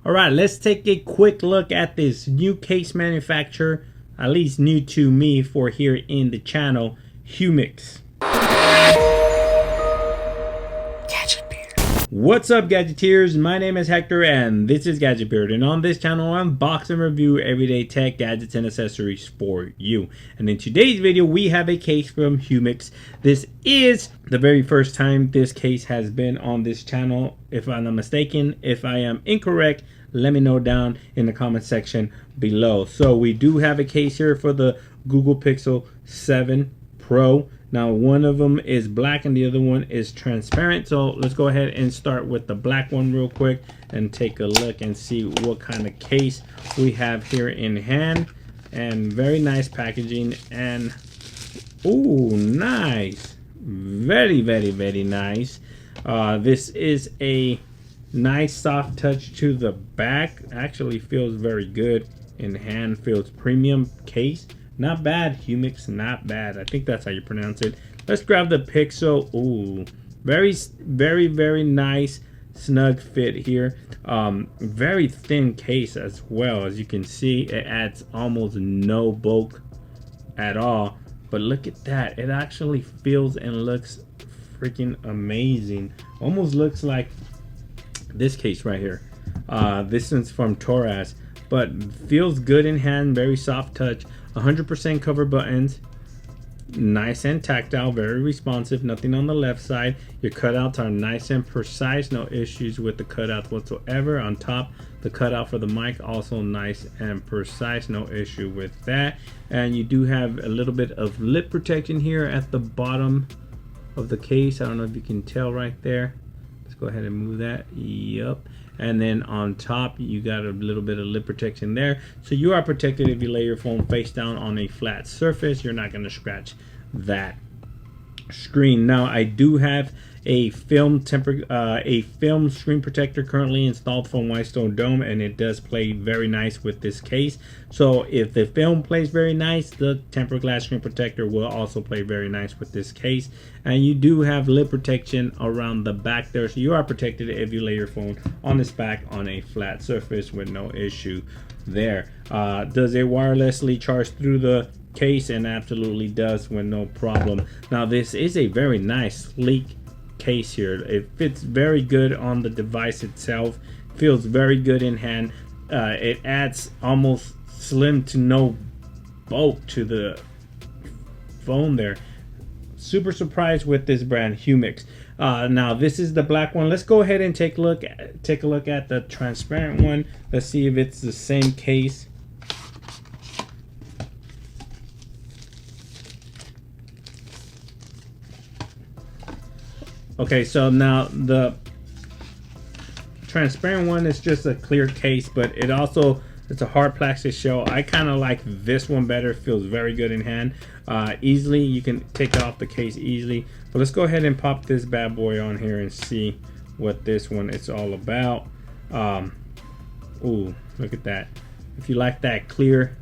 All right, let's take a quick look at this new case manufacturer, at least new to me for here in the channel, Humix. What's up, Gadgeteers? My name is Hector and this is Gadget Beard, and on this channel I unbox and review everyday tech, gadgets, and accessories for you. And in today's video we have a case from Humix. This is the very first time this case has been on this channel, if I'm not mistaken. If I am incorrect, let me know down in the comment section below. So we do have a case here for the Google Pixel 7 Pro. Now one of them is black and the other one is transparent. So let's go ahead and start with the black one real quick and take a look and see what kind of case we have here in hand. And very nice packaging, and ooh, nice, very nice. This is a nice soft touch to the back. Actually feels very good in hand, feels premium case. Not bad, Humix, not bad. I think that's how you pronounce it. Let's grab the Pixel. Ooh, very nice snug fit here. Very thin case as well. As you can see, it adds almost no bulk at all. But look at that. It actually feels and looks freaking amazing. Almost looks like this case right here. This one's from Toraz, but feels good in hand, very soft touch. 100% cover buttons, nice and tactile, very responsive, nothing on the left side. Your cutouts are nice and precise, no issues with the cutouts whatsoever. On top, the cutout for the mic also nice and precise, no issue with that. And you do have a little bit of lip protection here at the bottom of the case. I don't know if you can tell right there. Let's go ahead and move that. Yep. And then on top you got a little bit of lip protection there, so you are protected. If you lay your phone face down on a flat surface, you're not going to scratch that screen. Now I do have a film screen protector currently installed from Whitestone Dome, and it does play very nice with this case. So if the film plays very nice, the tempered glass screen protector will also play very nice with this case. And you do have lip protection around the back there, so you are protected if you lay your phone on its back on a flat surface with no issue there. Does it wirelessly charge through the case? And absolutely does with no problem. Now this is a very nice sleek case here. It fits very good on the device itself, feels very good in hand. It adds almost slim to no bulk to the phone there. Super surprised with this brand, Humix. Now this is the black one. Let's go ahead and take a look at the transparent one. Let's see if it's the same case. Okay, so now the transparent one is just a clear case, but it's a hard plastic shell. I kind of like this one better. It feels very good in hand. Easily, you can take it off the case easily. But let's go ahead and pop this bad boy on here and see what this one is all about. Ooh, look at that. If you like that clear,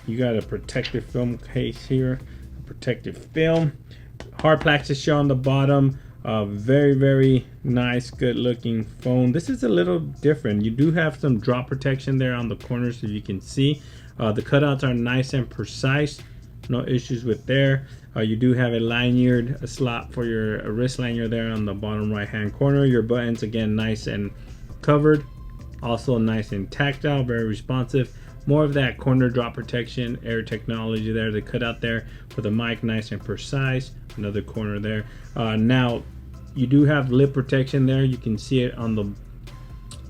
you got a protective film case here, a protective film. Hard plastic shell on the bottom. Very nice, good looking phone. This is a little different. You do have some drop protection there on the corners, so you can see. The cutouts are nice and precise, no issues with there. You do have a lanyard, a slot for your wrist lanyard there on the bottom right hand corner. Your buttons, again, nice and covered, also nice and tactile, very responsive. More of that corner drop protection, air technology there. The cutout there for the mic, nice and precise. Another corner there. Now you do have lip protection there. You can see it on the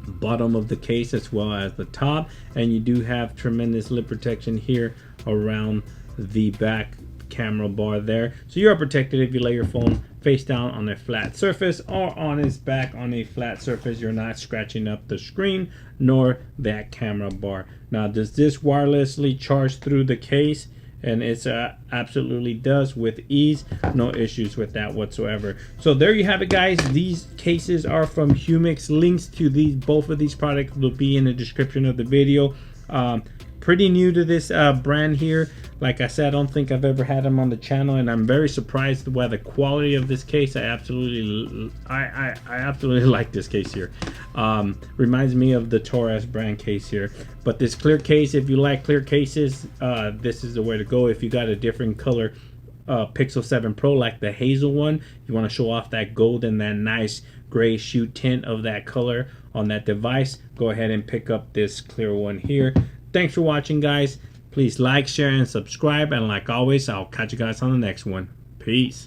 bottom of the case as well as the top, and you do have tremendous lip protection here around the back camera bar there. So you are protected if you lay your phone face down on a flat surface or on its back on a flat surface. You're not scratching up the screen nor that camera bar. Now, does this wirelessly charge through the case? And it's absolutely does with ease, no issues with that whatsoever. So there you have it, guys. These cases are from Humix. Links to both of these products will be in the description of the video. pretty new to this brand here. Like I said, I don't think I've ever had them on the channel, and I'm very surprised by the quality of this case. I absolutely like this case here. Reminds me of the Torres brand case here. But this clear case, if you like clear cases, this is the way to go. If you got a different color Pixel 7 Pro like the hazel one, you want to show off that gold and that nice gray shoe tint of that color on that device, go ahead and pick up this clear one here. Thanks for watching, guys. Please like, share, and subscribe, and like always, I'll catch you guys on the next one. Peace.